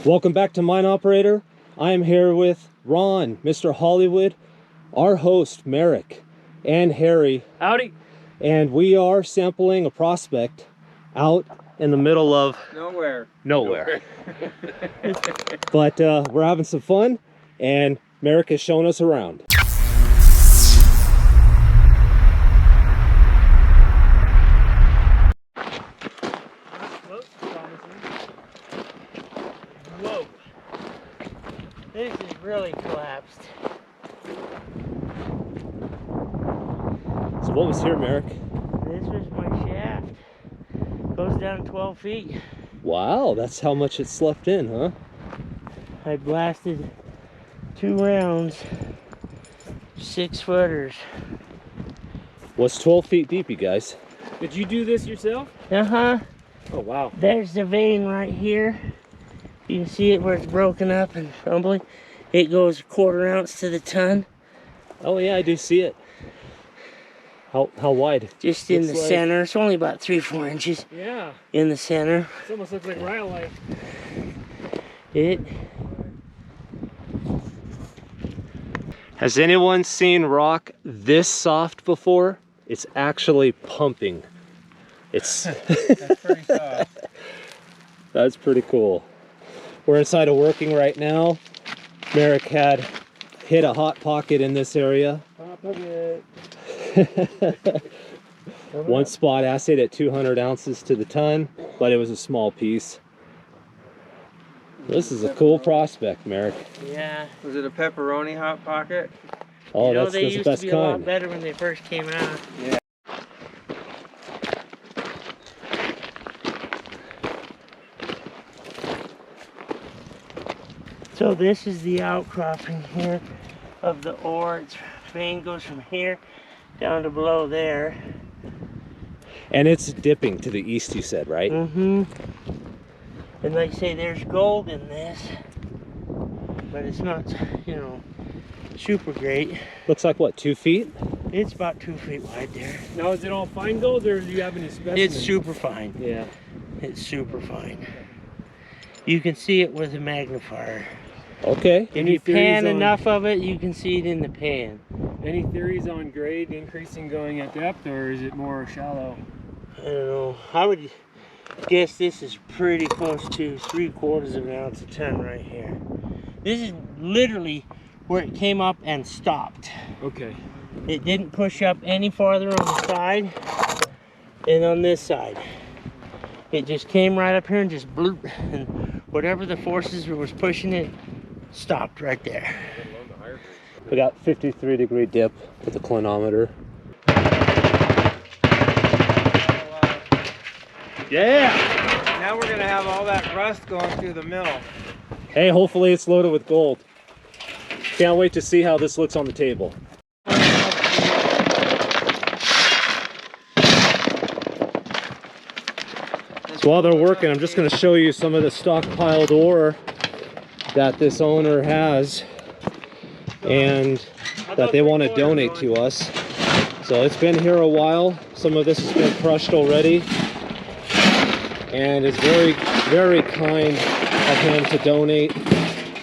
Welcome back to Mine Operator. I am here with Ron, Mr. Hollywood, our host, Merrick, and Harry. Howdy. And we are sampling a prospect out in the middle of nowhere. But we're having some fun, and Merrick is showing us around. Whoa. This is really collapsed. So what was here, Merrick? This was my shaft. Goes down 12 feet. Wow, that's how much it slept in, huh? I blasted 2 rounds, 6-footers. Was 12 feet deep, you guys. Did you do this yourself? Uh-huh. Oh, wow. There's the vein right here. You can see it where it's broken up and crumbling. It goes 1/4 ounce to the ton. Oh yeah, I do see it. How wide? Just in the Looks like- center. It's only about 3-4 inches Yeah. in the center. It almost looks like rhyolite. Has anyone seen rock this soft before? It's actually pumping. It's That's pretty soft. That's pretty cool. We're inside of working right now. Merrick had hit a hot pocket in this area. One spot assayed at 200 ounces to the ton, but it was a small piece. This is a cool prospect, Merrick. Yeah. Was it a pepperoni hot pocket? Oh, You know, that's they the used best to be a lot kind. better when they first came out. Yeah. So this is the outcropping here of the ore. Its vein goes from here down to below there. And it's dipping to the east, you said, right? Mm-hmm. And like I say, there's gold in this, but it's not, you know, super great. Looks like what, 2 feet? It's about 2 feet wide there. Now, is it all fine gold, or do you have any specimens? It's super fine. Yeah. It's super fine. You can see it with a magnifier. Okay. If Any you theories pan on- enough of it, you can see it in the pan. Any theories on grade increasing going at depth, or is it more shallow? I don't know. I would guess this is pretty close to 3/4 of an ounce a ton right here. This is literally where it came up and stopped. Okay. It didn't push up any farther on the side and on this side. It just came right up here and just bloop, and whatever the forces was pushing it stopped right there. We got 53-degree dip with the clinometer. Yeah! Now we're gonna have all that rust going through the mill. Hey, hopefully it's loaded with gold. Can't wait to see how this looks on the table. So while they're working, I'm just going to show you some of the stockpiled ore that this owner has and that they want to donate to us. So it's been here a while. Some of this has been crushed already, and it's very, very kind of him to donate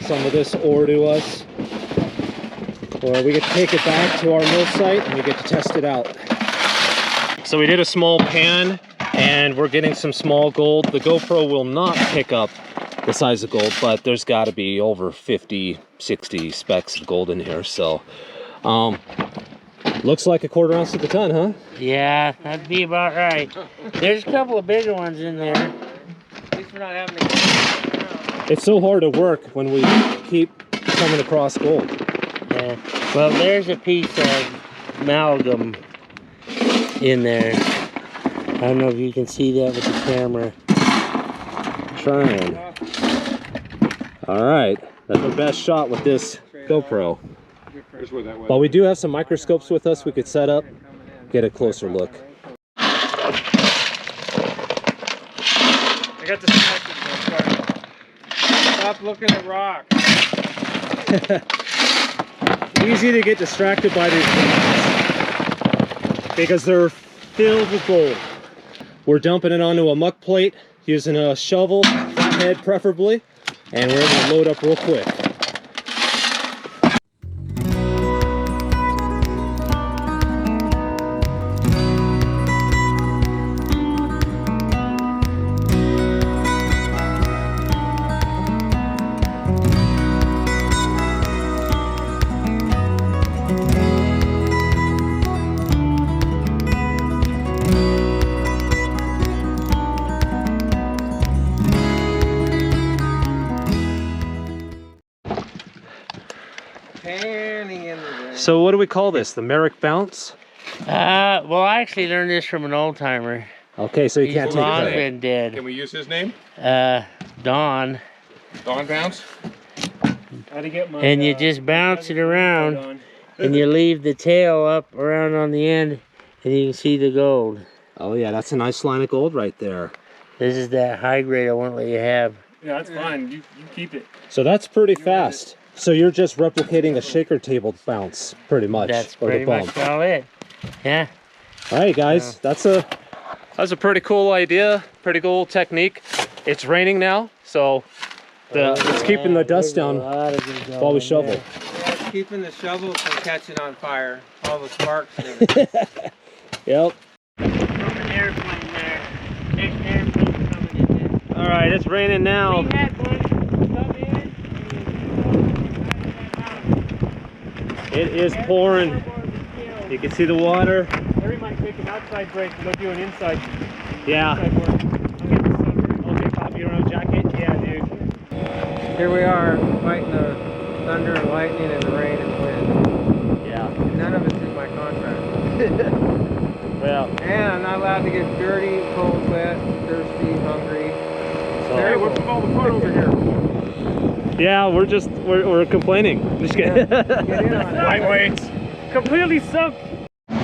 some of this ore to us. Or we get to take it back to our mill site and we get to test it out. So we did a small pan and we're getting some small gold. The GoPro will not pick up the size of gold, but there's got to be over 50, 60 specks of gold in here. So looks like 1/4 ounce to the ton, huh? Yeah, that'd be about right. There's a couple of bigger ones in there. At least we're not having to. It's so hard to work when we keep coming across gold. Yeah. Well, there's a piece of amalgam in there. I don't know if you can see that with the camera. Trying. All right, that's our best shot with this GoPro. But we do have some microscopes with us we could set up, get a closer look. I got distracted. Stop looking at rock. Easy to get distracted by these rocks because they're filled with gold. We're dumping it onto a muck plate using a shovel, head preferably, and we're gonna load up real quick. So what do we call this? The Merrick bounce? Well, I actually learned this from an old timer. Okay, so you He's can't take long credit. been dead. Can we use his name? Don. Don Bounce? How to get my, And you just bounce it around, on. and you leave the tail up around on the end, and you can see the gold. Oh yeah, that's a nice line of gold right there. This is that high grade I won't let you have. Yeah, that's fine. You keep it. So that's pretty fast. So you're just replicating a shaker table bounce, pretty much. That's or the pretty much bump. all it. Yeah. All right, guys, that's a pretty cool idea, pretty cool technique. It's raining now, so it's keeping the dust down while we shovel. There. Yeah, it's keeping the shovel from catching on fire. All the sparks and everything. Yep. There's an airplane there. There's an airplane coming in there. All right, it's raining now. We had one come in. It is pouring. You can see the water. Harry might take an outside break and go do an inside Yeah. work. I'll get the sunburn. Okay, pop your own jacket. Yeah, dude. Here we are fighting the thunder and lightning and the rain and wind. Yeah. None of it's in my contract. Well, And I'm not allowed to get dirty, cold, wet, thirsty, hungry. Hey, what's with all the fun over here? yeah, we're complaining. Just kidding. Get in on it. Lightweights. Completely soaked. You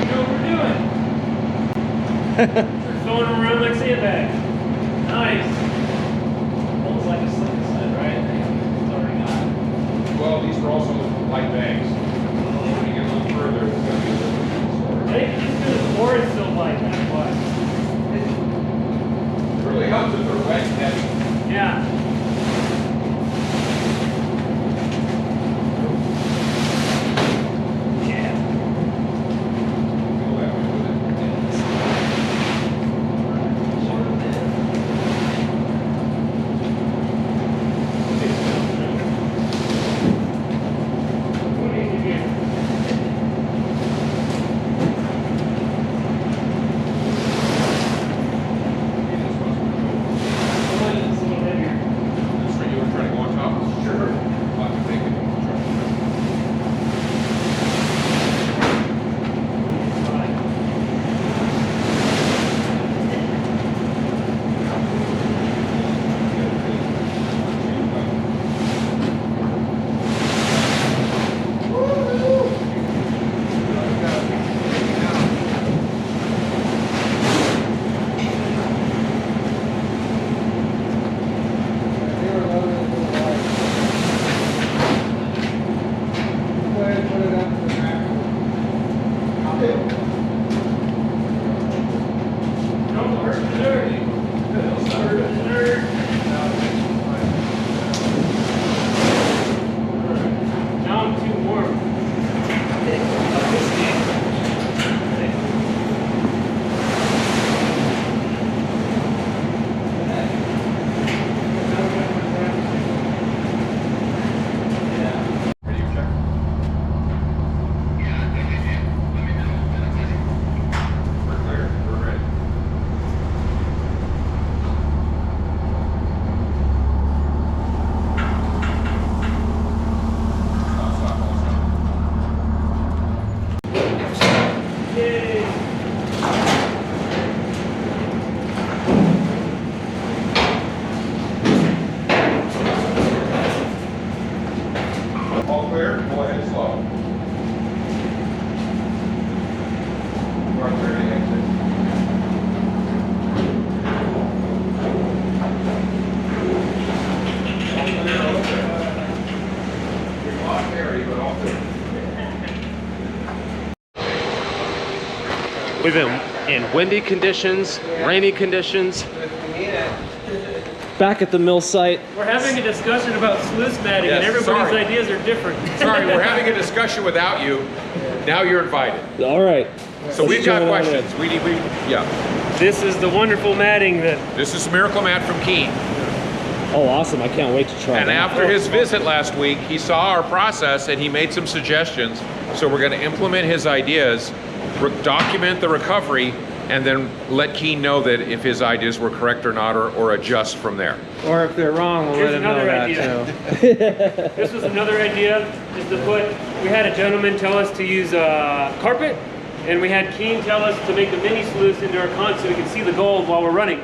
know what we're doing? Throwing them around like sandbags. Nice. Almost like a slip sled, right? It's already got. Well, these are also light bags. When you get a little further, it's going to be a little bit I think it's just because the floor is so light, that's why. It really helps if they're wet and heavy. Yeah. Go that way with it. This for you and trying to go on top? Sure. I can take it. They were loaded with the water. Go ahead and put it up to the rack. Now I'm too warm. Ready to check? We're clear. We're ready. Stop, stop, stop, stop. Yay. All clear? Go ahead and slow. You are clear to exit. All clear, all clear. You're not Harry, but all clear. We've been in windy conditions, rainy conditions, Back at the mill site. We're having a discussion about sluice matting, Yes, and everybody's sorry. ideas are different. Sorry, we're having a discussion without you. Now you're invited. All right. So we've got turn it on questions. Yeah. This is the wonderful matting that This is Miracle Mat from Keene. Oh, awesome. I can't wait to try And that. after his visit last week, he saw our process and he made some suggestions. So we're going to implement his ideas, document the recovery, and then let Keene know that if his ideas were correct or not, or adjust from there. Or if they're wrong, we'll Here's let them know another that idea. too. This was another idea, is to put, we had a gentleman tell us to use carpet, and we had Keene tell us to make a mini sluice into our con so we can see the gold while we're running.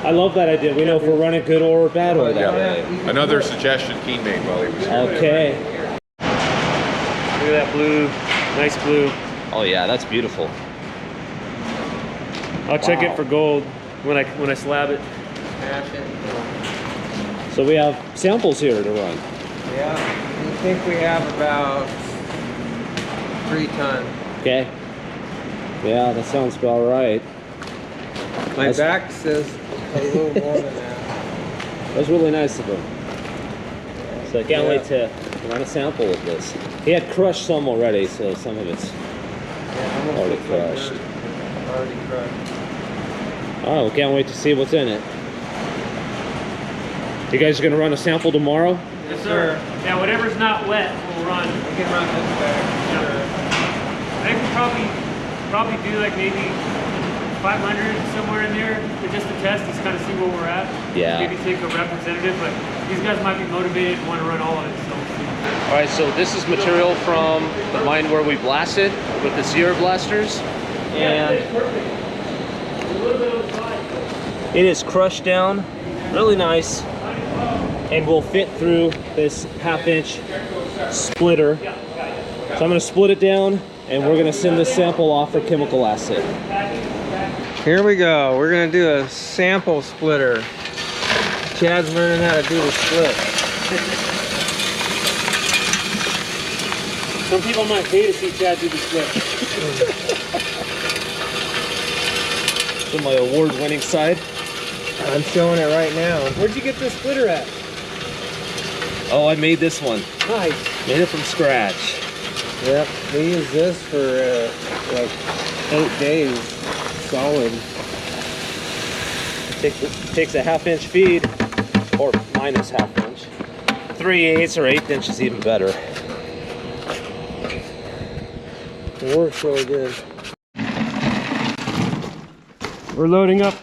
I love that idea. We know if we're running good or bad oil that way. Another suggestion Keene made while he was here. Okay. Look at that blue, nice blue. Oh yeah, that's beautiful. I'll check it for gold when I slab it. So we have samples here to run. Yeah, I think we have about 3 tons. Okay. Yeah, that sounds about right. My That's- back says a little more than that. That was really nice of him. So I can't Yeah. wait to run a sample of this. He had crushed some already, so some of it's Yeah, almost already looks like crushed. dirt. Already crushed. Oh, we can't wait to see what's in it. You guys are gonna run a sample tomorrow? Yes, sir. Yeah, whatever's not wet, we'll run. We can run this back. Yeah. Sure. I could probably do like maybe 500 somewhere in there, but just to test, just kind of see where we're at. Yeah. Maybe take a representative, but these guys might be motivated and want to run all of it. So we'll see. All right, so this is material from the mine where we blasted with the Sierra blasters, and it is crushed down, really nice, and will fit through this 1/2-inch splitter. So I'm gonna split it down, and we're gonna send this sample off for chemical assay. Here we go. We're gonna do a sample splitter. Chad's learning how to do the split. Some people might pay to see Chad do the split. To my award-winning side. I'm showing it right now. Where'd you get this splitter at? Oh, I made this one. Nice. Made it from scratch. Yep, we use this for like 8 days solid. It takes a 1/2-inch feed, or minus 1/2 inch. 3/8 or 1/8 inch is even better. It works really good. We're loading up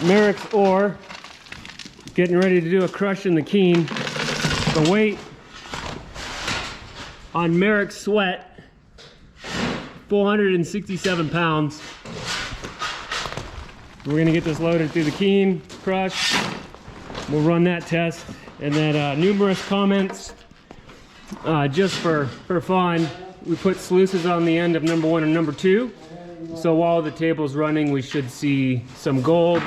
Merrick's ore, getting ready to do a crush in the Keene. The weight on Merrick's sweat, 467 pounds. We're gonna get this loaded through the Keene crush. We'll run that test, and then numerous comments just for fun. We put sluices on the end of number 1 and number 2. So while the table's running, we should see some gold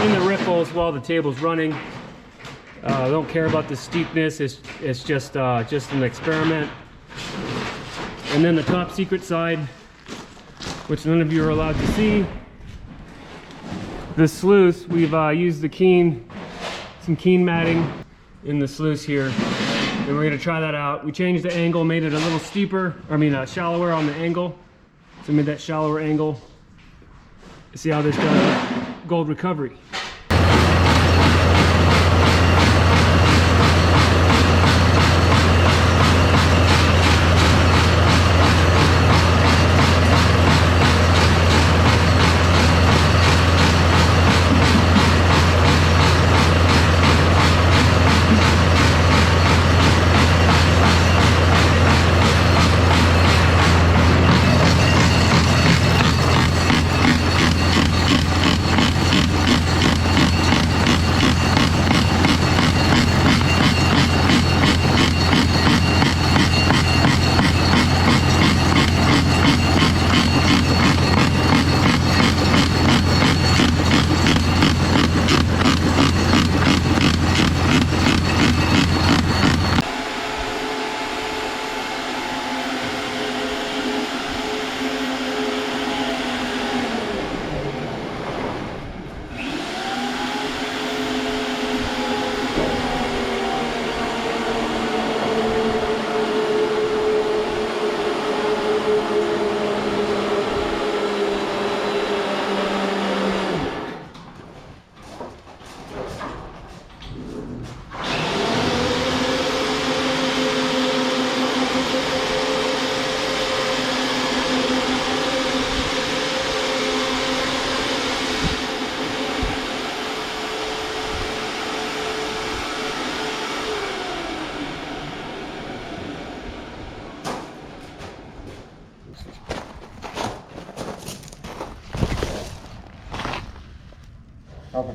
in the ripples while the table's running. Don't care about the steepness, it's just an experiment. And then the top secret side, which none of you are allowed to see. The sluice, we've used some Keene matting in the sluice here. And we're gonna try that out. We changed the angle, made it a little steeper, shallower on the angle. So we made that shallower angle. See how this does gold recovery.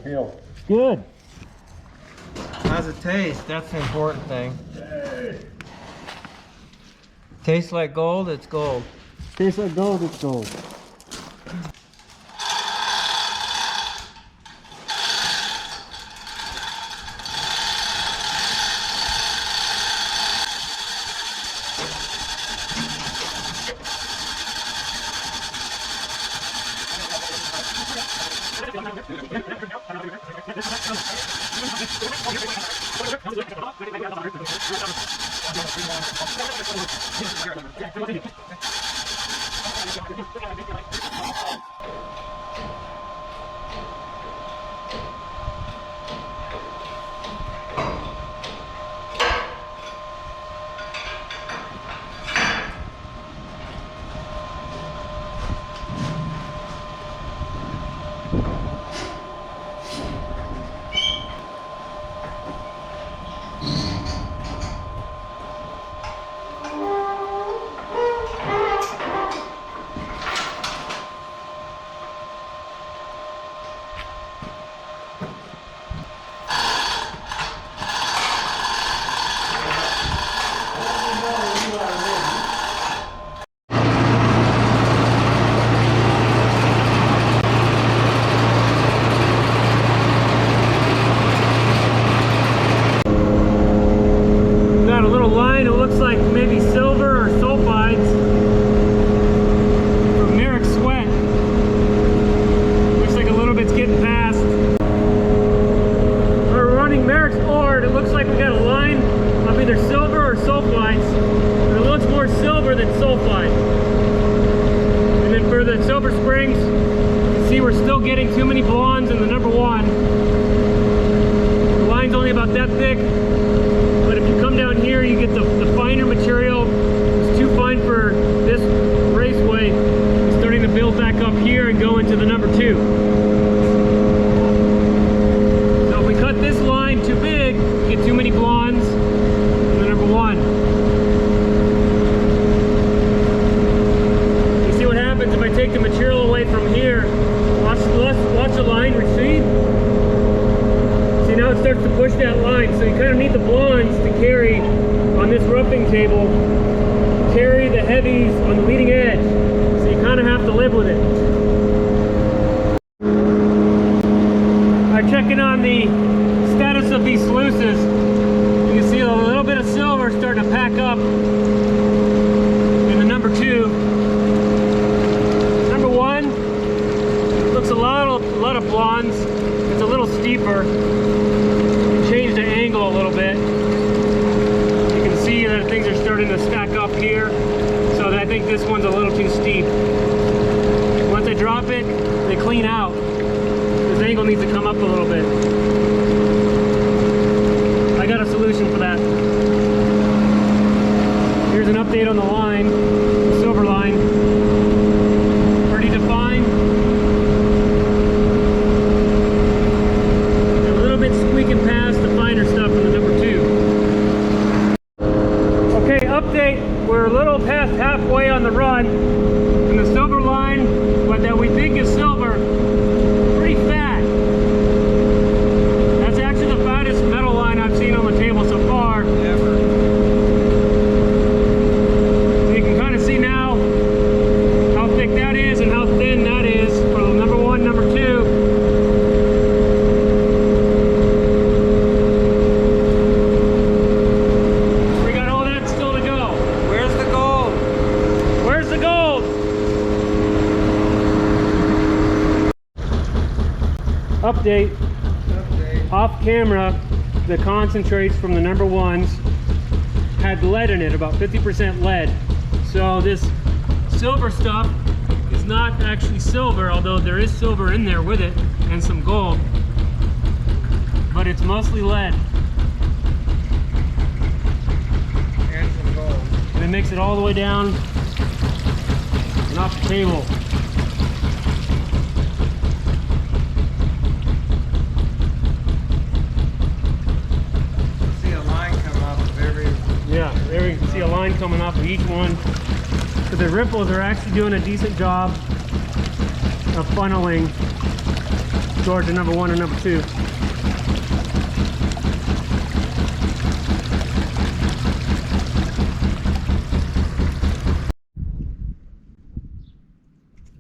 feel? Good. How's it taste? That's the important thing. Tastes like gold, it's gold. Tastes like gold, it's gold. Got a little line, it looks like maybe silver or sulfides from Merrick Sweat. Looks like a little bit's getting past. We're running Merrick's ore, it looks like we got a line of either silver or sulfides. But it looks more silver than sulfide. And then for the Silver Springs, you can see we're still getting too many blondes in the number one. The line's only about that thick. But if you come down here, you get the finer material. It's too fine for this raceway. It's starting to build back up here and go into the number two. So if we cut this line too big, we get too many blondes in the number one. You see what happens if I take the material away from here? Watch the line recede. See, now it starts to push that line, so you kind of need the blondes to carry on this roughing table, carry the heavies on the leading edge. So you kind of have to live with it. Alright, checking on the status of these sluices. You can see a little bit of silver starting to pack up in the number two. Number one looks a lot of blondes. It's a little steeper. Change the angle a little bit. You can see that things are starting to stack up here, so I think this one's a little too steep. Once I drop it, they clean out. This angle needs to come up a little bit. I got a solution for that. Here's an update on the line, the silver line. Pretty defined. Squeaking past the finer stuff in the number two. Okay, update. We're a little past halfway on the run, and the silver line, what that we think is silver, pretty fat. That's actually the fattest metal line I've seen on the table so far. Ever. You can kind of see now how thick that is and how thin that is for the number one, number two. Update. Off camera, the concentrates from the number ones had lead in it, about 50% lead. So this silver stuff is not actually silver, although there is silver in there with it and some gold, but it's mostly lead. And some gold. And it makes it all the way down and off the table. Yeah, there you can see a line coming off of each one. So the ripples are actually doing a decent job of funneling towards the number 1 or number 2.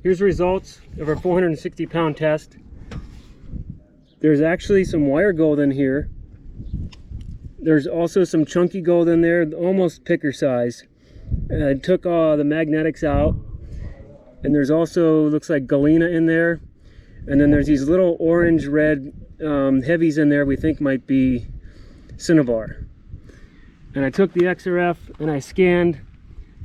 Here's the results of our 460 pound test. There's actually some wire gold in here. There's also some chunky gold in there, almost picker size. I took the magnetics out, and there's also, looks like galena in there. And then there's these little orange red heavies in there we think might be cinnabar. And I took the XRF and I scanned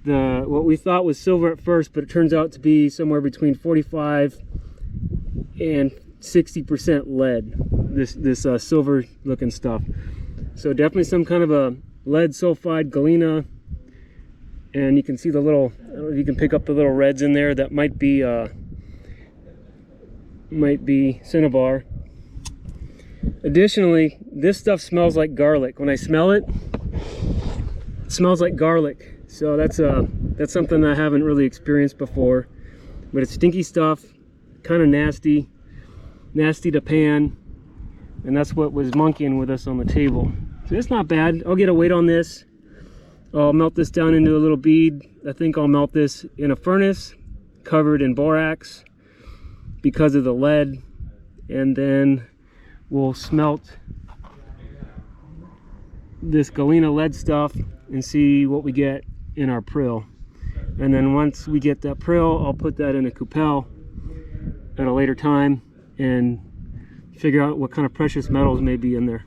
what we thought was silver at first, but it turns out to be somewhere between 45 and 60% lead, this silver looking stuff. So definitely some kind of a lead sulfide galena, and you can see the little, I don't know if you can pick up the little reds in there, that might be cinnabar. Additionally, this stuff smells like garlic. When I smell it, it smells like garlic. So that's something I haven't really experienced before. But it's stinky stuff, kind of nasty to pan, and that's what was monkeying with us on the table. So it's not bad. I'll get a weight on this. I'll melt this down into a little bead. I think I'll melt this in a furnace covered in borax because of the lead, and then we'll smelt this galena lead stuff and see what we get in our prill. And then once we get that prill, I'll put that in a cupel at a later time and figure out what kind of precious metals may be in there.